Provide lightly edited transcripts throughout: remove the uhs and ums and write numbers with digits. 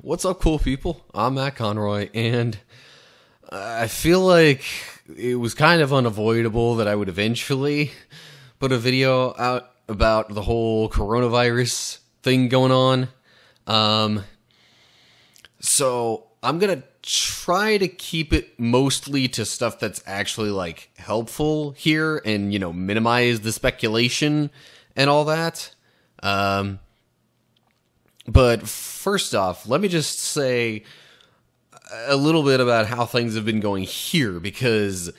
What's up, cool people? I'm Matt Conroy, and I feel like it was kind of unavoidable that I would eventually put a video out about the whole coronavirus thing going on. So I'm gonna try to keep it mostly to stuff that's actually like helpful here and, minimize the speculation and all that. But first off, let me just say a little bit about how things have been going here, because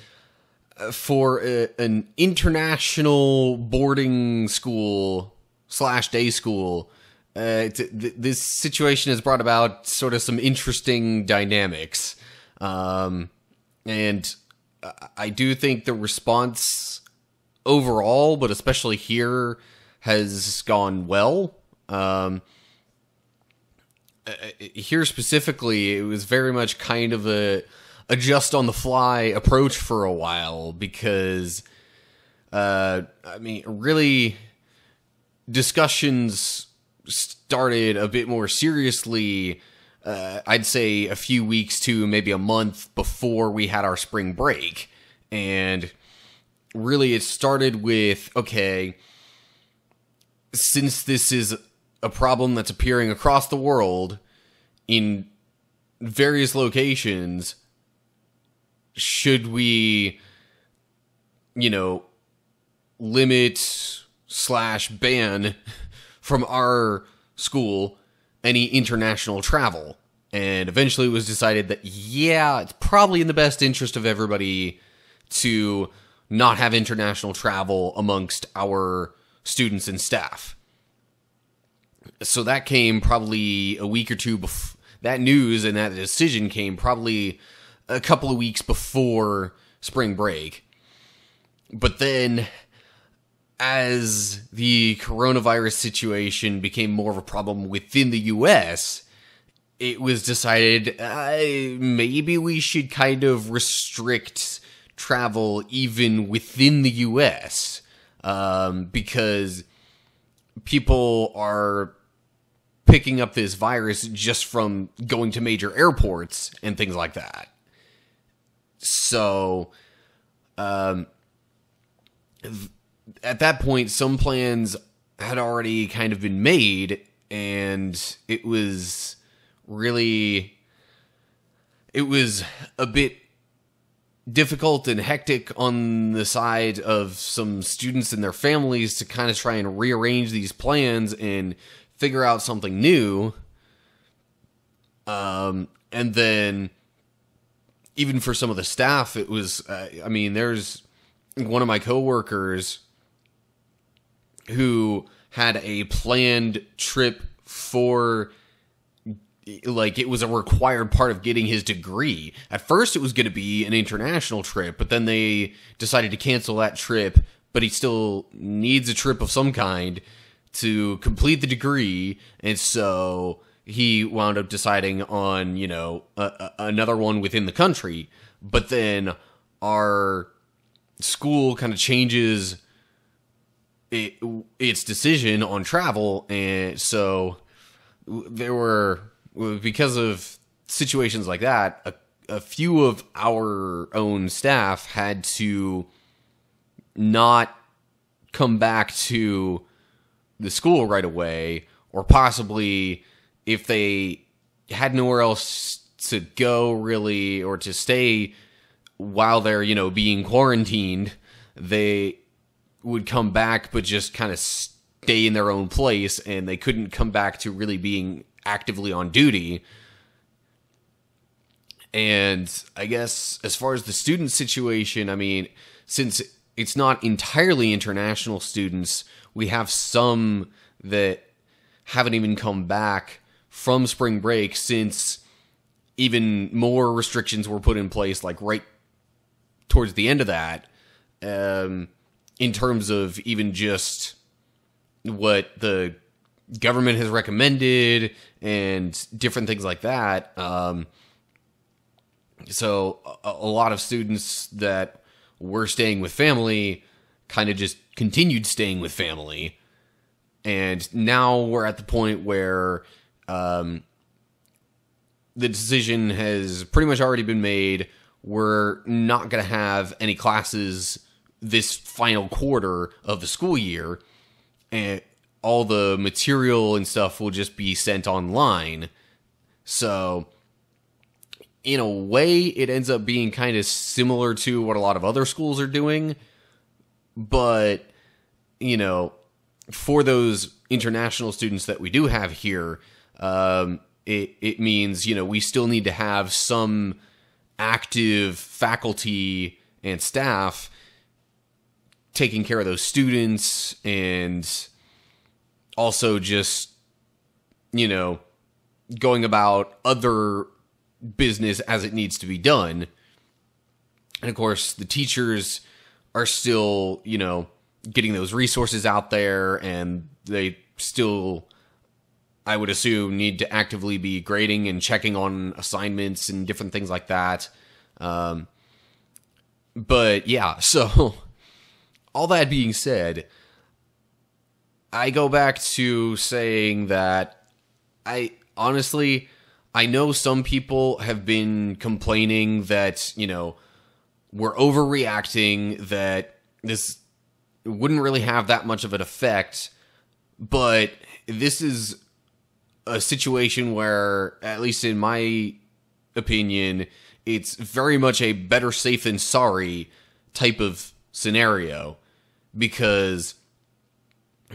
for an international boarding school / day school, this situation has brought about sort of some interesting dynamics. And I do think the response overall, but especially here, has gone well. Here specifically, it was very much kind of a just on the fly approach for a while, because really discussions started a bit more seriously, I'd say a few weeks to maybe a month before we had our spring break. And really it started with, okay, since this is a problem that's appearing across the world in various locations, should we, limit / ban from our school any international travel? And eventually it was decided that, yeah, it's probably in the best interest of everybody to not have international travel amongst our students and staff. So that came probably a week or two before. That news and that decision came probably a couple of weeks before spring break. But then, as the coronavirus situation became more of a problem within the US, it was decided maybe we should kind of restrict travel even within the US, because people are picking up this virus just from going to major airports and things like that. So, at that point, some plans had already kind of been made, and it was a bit difficult and hectic on the side of some students and their families to kind of try and rearrange these plans and figure out something new. And then even for some of the staff, it was, there's one of my coworkers who had a planned trip for, it was a required part of getting his degree. At first it was going to be an international trip, but then they decided to cancel that trip, but he still needs a trip of some kind to complete the degree, and so he wound up deciding on, another one within the country. But then our school kind of changes its decision on travel, and so there were, because of situations like that, a few of our own staff had to not come back to the school right away, or possibly if they had nowhere else to go really, or to stay while they're, being quarantined, they would come back but just kind of stay in their own place, and they couldn't come back to really being actively on duty. And I guess as far as the student situation, since it's not entirely international students, we have some that haven't even come back from spring break, since even more restrictions were put in place, like right towards the end of that, in terms of even just what the government has recommended and different things like that. So a lot of students that were staying with family kind of just continued staying with family. And now we're at the point where the decision has pretty much already been made. We're not going to have any classes this final quarter of the school year, and all the material and stuff will just be sent online. So, in a way, it ends up being kind of similar to what a lot of other schools are doing. But, you know, for those international students that we do have here, it means, you know, we still need to have some active faculty and staff taking care of those students, and also just, you know, going about other business as it needs to be done. And of course, the teachers are still, you know, getting those resources out there, and they still, I would assume, need to actively be grading and checking on assignments and different things like that. But yeah, so all that being said, I go back to saying that I know some people have been complaining that, you know, we're overreacting, that this wouldn't really have that much of an effect, but this is a situation where, at least in my opinion, it's very much a better safe than sorry type of scenario, because,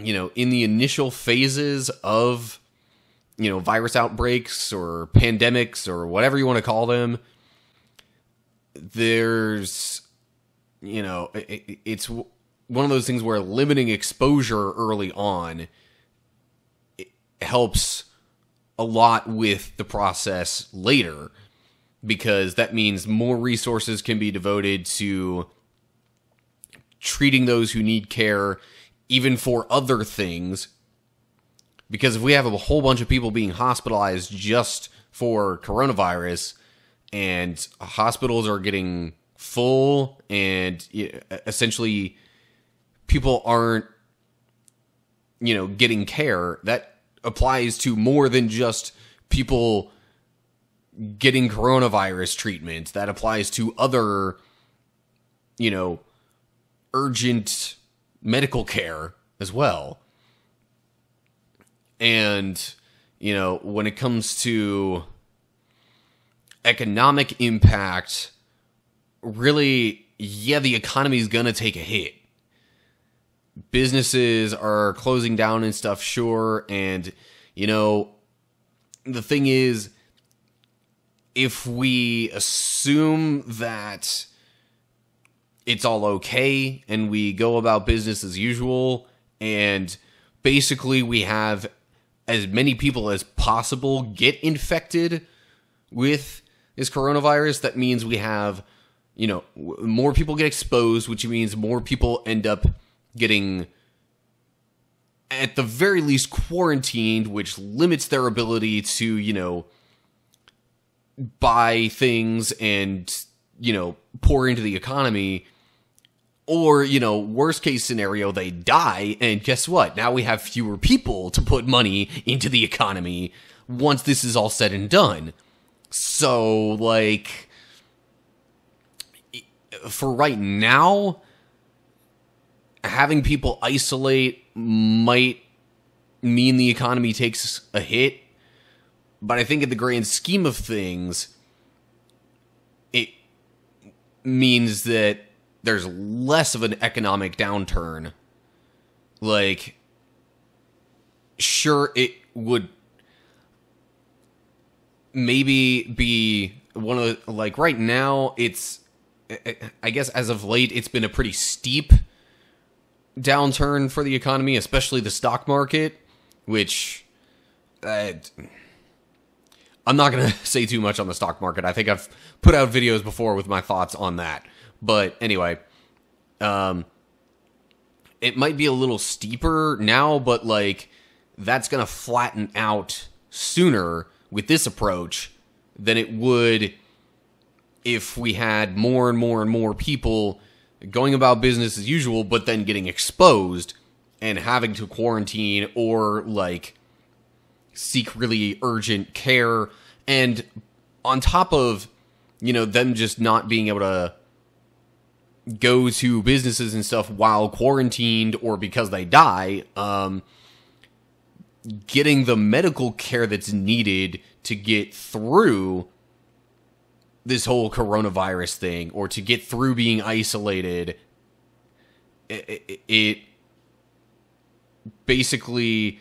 you know, in the initial phases of, you know, virus outbreaks or pandemics or whatever you want to call them, there's, you know, it's one of those things where limiting exposure early on helps a lot with the process later, because that means more resources can be devoted to treating those who need care, even for other things. Because if we have a whole bunch of people being hospitalized just for coronavirus, and hospitals are getting full, and essentially people aren't, you know, getting care, that applies to more than just people getting coronavirus treatment. That applies to other, you know, urgent medical care as well. And, you know, when it comes to economic impact, really, yeah, the economy's gonna take a hit. Businesses are closing down and stuff, sure, and, you know, the thing is, if we assume that it's all okay and we go about business as usual, and basically we have as many people as possible get infected with this coronavirus, that means we have, you know, more people get exposed, which means more people end up getting, at the very least, quarantined, which limits their ability to, you know, buy things and, you know, pour into the economy. Or, you know, worst case scenario, they die, and guess what? Now we have fewer people to put money into the economy once this is all said and done. So, like, for right now, having people isolate might mean the economy takes a hit, but I think in the grand scheme of things, it means that there's less of an economic downturn. Like, sure, it would maybe be one of the, like, right now, it's, I guess as of late, it's been a pretty steep downturn for the economy, especially the stock market, which, I'm not going to say too much on the stock market. I think I've put out videos before with my thoughts on that. But anyway, it might be a little steeper now, but, like, that's going to flatten out sooner with this approach than it would if we had more and more and more people going about business as usual, but then getting exposed and having to quarantine or, like, seek really urgent care. And on top of, them just not being able to go to businesses and stuff while quarantined or because they die, getting the medical care that's needed to get through this whole coronavirus thing, or to get through being isolated, it basically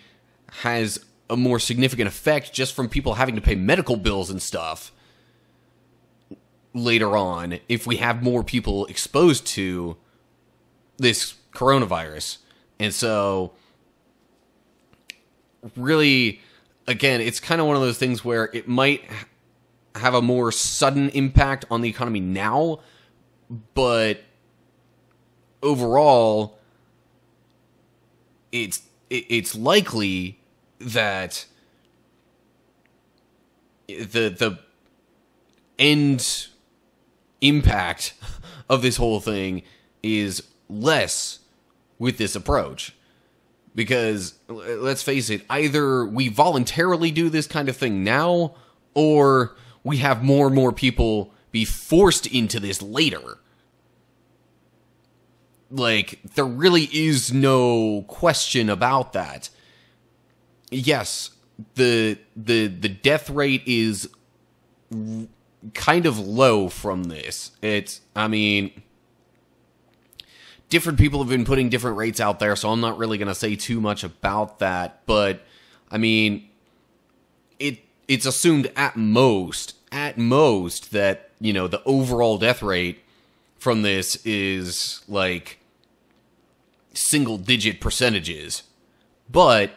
has a more significant effect just from people having to pay medical bills and stuff later on if we have more people exposed to this coronavirus. And so, really, again, it's kind of one of those things where it might have a more sudden impact on the economy now, but overall, it's likely that the end impact of this whole thing is less with this approach. Because, let's face it, either we voluntarily do this kind of thing now, or we have more and more people be forced into this later. Like, there really is no question about that. Yes, the death rate is kind of low from this. Different people have been putting different rates out there, so I'm not really going to say too much about that. But, it's assumed at most that, the overall death rate from this is, like, single-digit percentages. But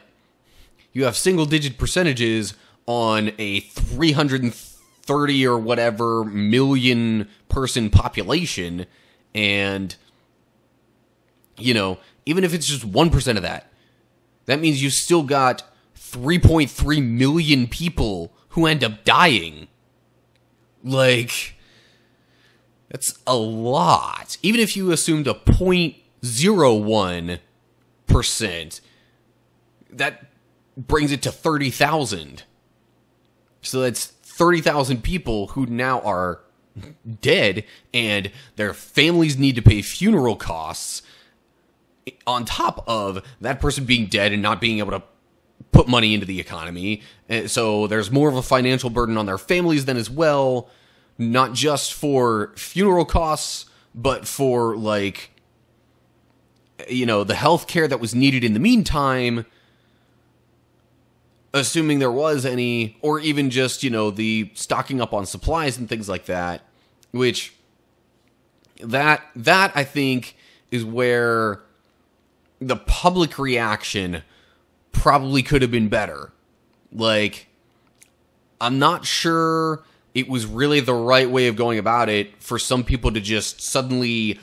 you have single-digit percentages on a 330 or whatever million person population, and, even if it's just 1% of that, that means you still got 3.3 million people who end up dying. Like, that's a lot. Even if you assumed a 0.01%, that brings it to 30,000. So that's 30,000 people who now are dead, and their families need to pay funeral costs on top of that person being dead and not being able to put money into the economy. So there's more of a financial burden on their families then as well, not just for funeral costs, but for, like, the health care that was needed in the meantime, assuming there was any, or even just, the stocking up on supplies and things like that, which that I think is where the public reaction probably could have been better. Like, I'm not sure it was really the right way of going about it for some people to just suddenly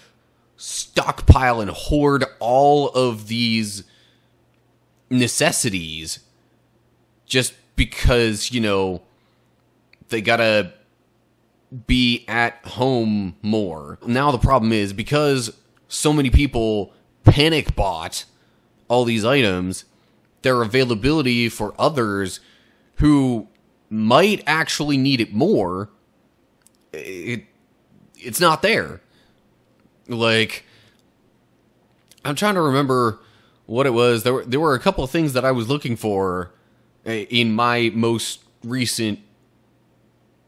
stockpile and hoard all of these necessities just because, they gotta be at home more. Now the problem is, because so many people panic bought all these items, their availability for others who might actually need it more, it's not there. Like, I'm trying to remember what it was. There were a couple of things that I was looking for in my most recent,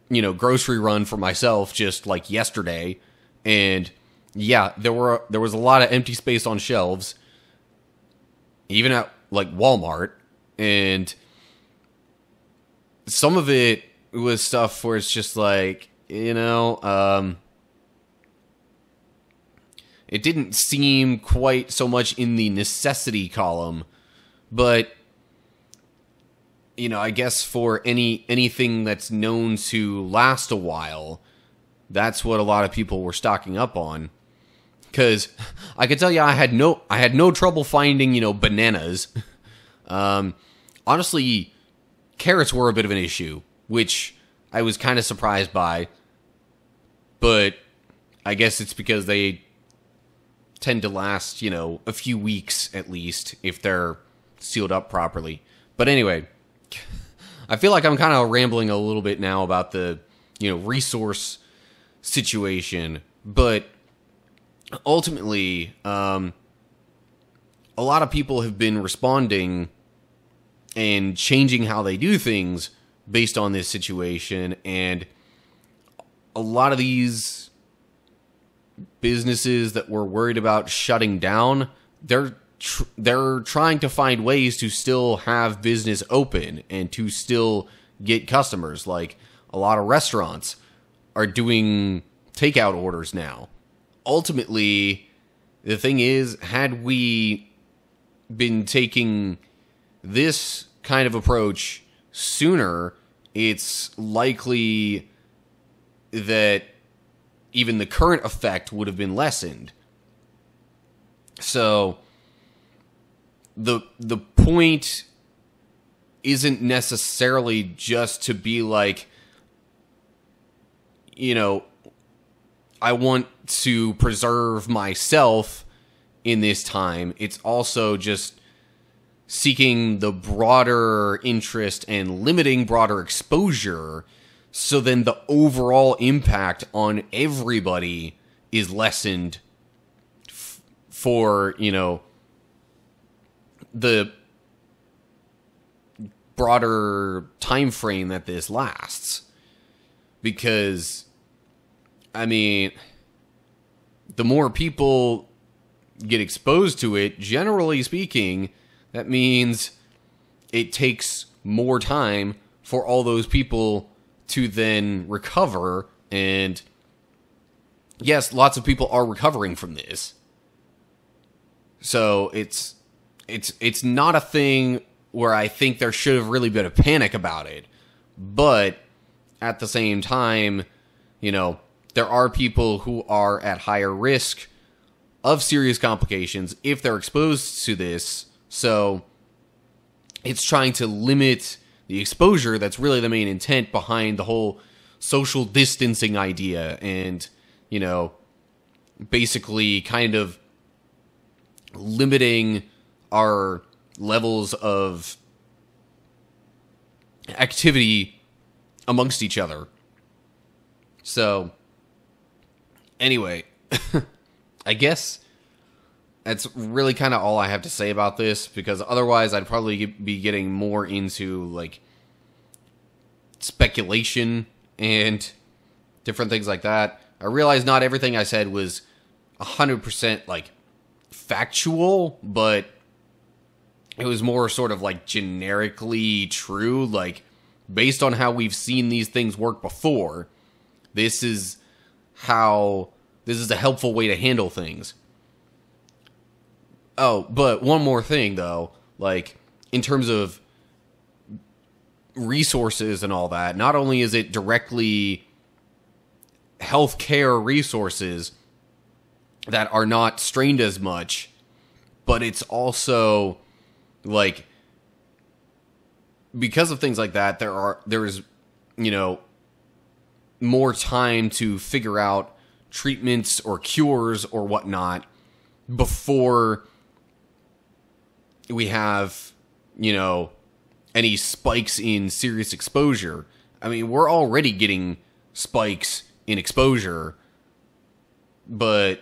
grocery run for myself, just like yesterday. And yeah, there was a lot of empty space on shelves, even at, like, Walmart, and some of it was stuff where it's just like, it didn't seem quite so much in the necessity column, but, I guess for anything that's known to last a while, that's what a lot of people were stocking up on. Because I can tell you, I had no trouble finding, bananas. Honestly, carrots were a bit of an issue, which I was kind of surprised by. But I guess it's because they tend to last, a few weeks at least, if they're sealed up properly. But anyway, I feel like I'm kind of rambling a little bit now about the resource situation. But ultimately, a lot of people have been responding and changing how they do things based on this situation. And a lot of these businesses that were worried about shutting down, they're trying to find ways to still have business open and to still get customers. Like, a lot of restaurants are doing takeout orders now. Ultimately, the thing is, had we been taking this kind of approach sooner, it's likely that even the current effect would have been lessened. So the point isn't necessarily just to be like, I want to preserve myself in this time. It's also just seeking the broader interest and limiting broader exposure, so then the overall impact on everybody is lessened for, the broader time frame that this lasts. Because, the more people get exposed to it, generally speaking, that means it takes more time for all those people to then recover. And yes, lots of people are recovering from this. So it's not a thing where I think there should have really been a panic about it. But at the same time, there are people who are at higher risk of serious complications if they're exposed to this. So it's trying to limit the exposure. That's really the main intent behind the whole social distancing idea. And, basically kind of limiting our levels of activity amongst each other. So, anyway, I guess that's really kind of all I have to say about this, because otherwise I'd probably be getting more into, like, speculation and different things like that. I realize not everything I said was 100%, like, factual, but it was more sort of, like, generically true, like, based on how we've seen these things work before. This is a helpful way to handle things. Oh, but one more thing, though. Like, in terms of resources and all that, not only is it directly healthcare resources that are not strained as much, but it's also, like, because of things like that, there's more time to figure out treatments or cures or whatnot before we have, any spikes in serious exposure. We're already getting spikes in exposure, but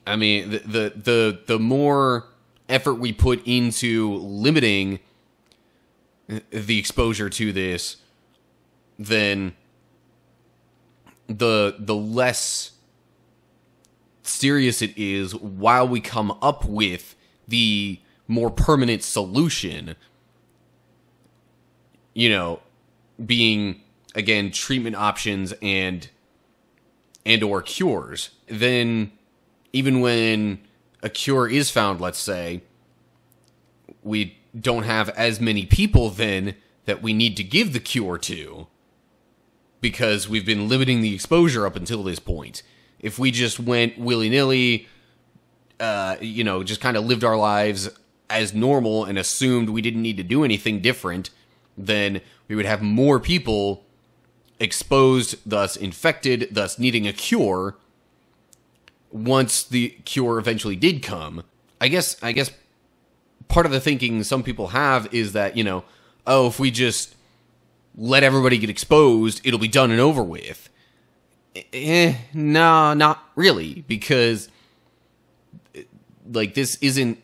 the more effort we put into limiting the exposure to this, then the less serious it is, while we come up with the more permanent solution, being, again, treatment options and or cures. Then, even when a cure is found, let's say, we don't have as many people then that we need to give the cure to, because we've been limiting the exposure up until this point. If we just went willy-nilly, just kind of lived our lives as normal and assumed we didn't need to do anything different, then we would have more people exposed, thus infected, thus needing a cure once the cure eventually did come. I guess part of the thinking some people have is that, if we just let everybody get exposed, it'll be done and over with. No, not really, because like this isn't,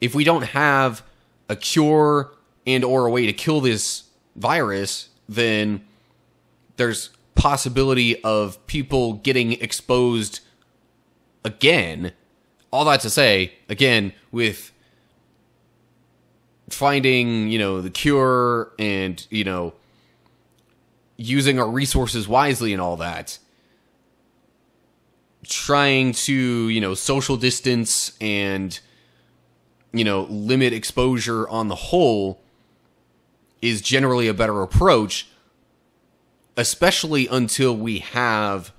if we don't have a cure and or a way to kill this virus, then there's possibility of people getting exposed again. All that to say, again, with finding, the cure and, using our resources wisely and all that, trying to, social distance and, limit exposure on the whole is generally a better approach, especially until we have,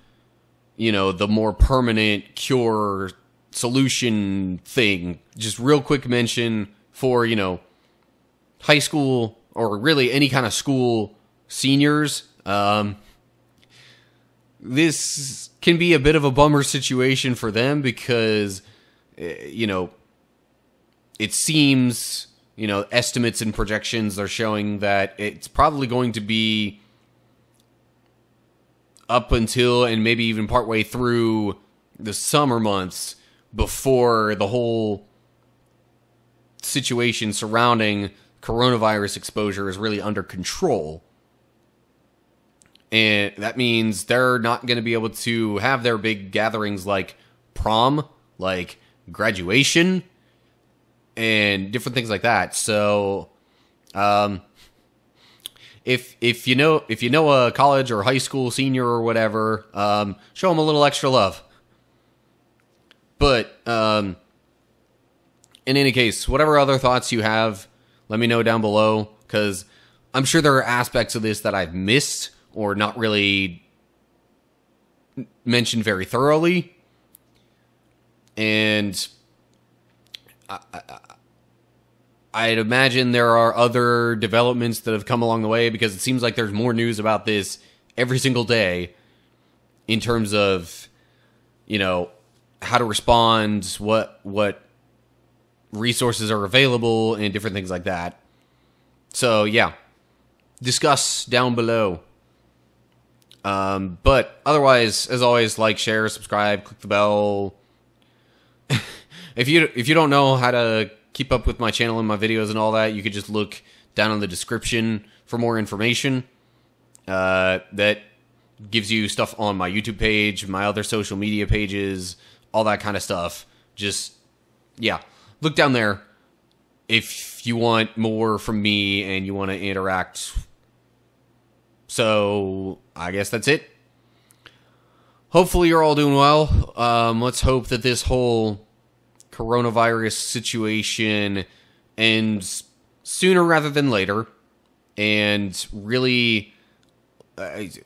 the more permanent cure solution thing. Just real quick mention for, high school or really any kind of school seniors. This can be a bit of a bummer situation for them because, it seems, estimates and projections are showing that it's probably going to be up until and maybe even partway through the summer months before the whole situation surrounding coronavirus exposure is really under control. And that means they're not going to be able to have their big gatherings like prom, like graduation, and different things like that. So, if you know a college or high school senior or whatever, show them a little extra love. But in any case, whatever other thoughts you have, let me know down below, because I'm sure there are aspects of this that I've missed or not really mentioned very thoroughly. And I'd imagine there are other developments that have come along the way, because it seems like there's more news about this every single day in terms of, how to respond, what resources are available, and different things like that. So, yeah. Discuss down below. But otherwise, as always, like, share, subscribe, click the bell. If you don't know how to keep up with my channel and my videos and all that, you could just look down in the description for more information. That gives you stuff on my YouTube page, my other social media pages, all that kind of stuff. Just, yeah, look down there if you want more from me and you want to interact. So, I guess that's it. Hopefully you're all doing well. Let's hope that this whole coronavirus situation ends sooner rather than later. And really,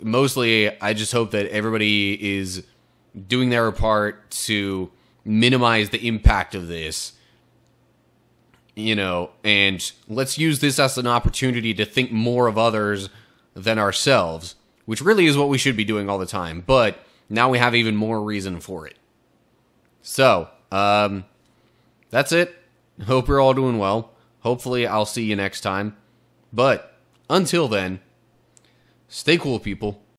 mostly, I just hope that everybody is doing their part to minimize the impact of this. And let's use this as an opportunity to think more of others than ourselves, which really is what we should be doing all the time. But now we have even more reason for it. So, that's it. Hope you're all doing well. Hopefully I'll see you next time. But until then, stay cool, people.